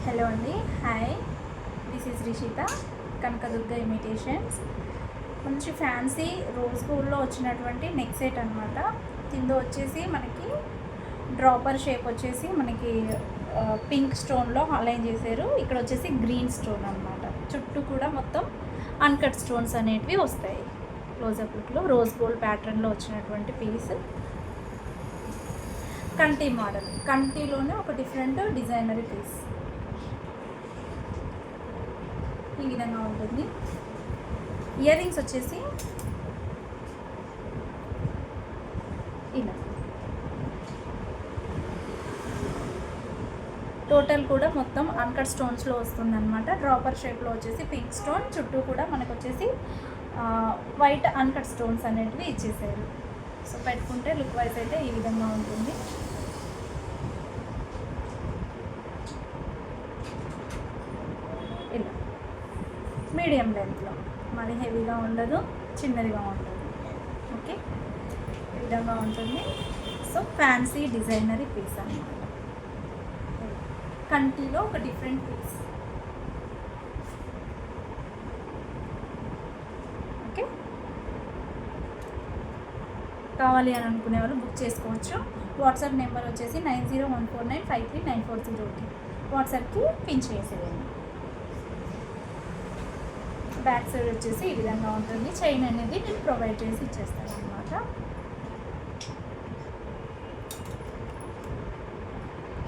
Hello అండి, hi. This is Rishita, Kanakadurga imitations. మంచి fancy rose గోల్డ్లో వచ్చినటువంటి నెక్ సెట్ అనమాట. కింద వచ్చేసి మనకి డ్రాపర్ షేప్ వచ్చేసి మనకి పింక్ స్టోన్లో అలైన్ చేశారు. ఇక్కడ వచ్చేసి గ్రీన్ స్టోన్ అనమాట. చుట్టూ కూడా మొత్తం అన్కట్ స్టోన్స్ అనేటివి వస్తాయి. క్లోజప్ లుక్లో రోజ్ గోల్డ్ ప్యాటర్న్లో వచ్చినటువంటి పీస్. కంటి మోడల్, కంటిలోనే ఒక డిఫరెంట్ డిజైనరీ పీస్ ఈ విధంగా ఉంటుంది. ఇయర్ రింగ్స్ వచ్చేసి ఇలా టోటల్ కూడా మొత్తం అన్కట్ స్టోన్స్లో వస్తుంది అనమాట. డ్రాపర్ షేప్లో వచ్చేసి పింక్ స్టోన్, చుట్టూ కూడా మనకు వచ్చేసి వైట్ అన్కట్ స్టోన్స్ అనేటివి ఇచ్చేసారు. సో పెట్టుకుంటే లుక్ వైజ్ అయితే ఈ విధంగా ఉంటుంది. ఇలా మీడియం లెంత్లో, మరి హెవీగా ఉండదు, చిన్నదిగా ఉండదు. ఓకే, ఈ విధంగా ఉంటుంది. సో ఫ్యాన్సీ డిజైనరీ పీస్ అన్నమాట. కంటిలో ఒక డిఫరెంట్ పీస్. ఓకే, కావాలి అని అనుకునే వాళ్ళు బుక్ చేసుకోవచ్చు. వాట్సాప్ నెంబర్ వచ్చేసి 9014953940. వాట్సాప్కి పిన్ చేసేయండి. బ్యాక్ సైడ్ వచ్చేసి ఈ విధంగా ఉంటుంది. చైన్ అనేది నేను ప్రొవైడ్ చేసి ఇచ్చేస్తాను అనమాట.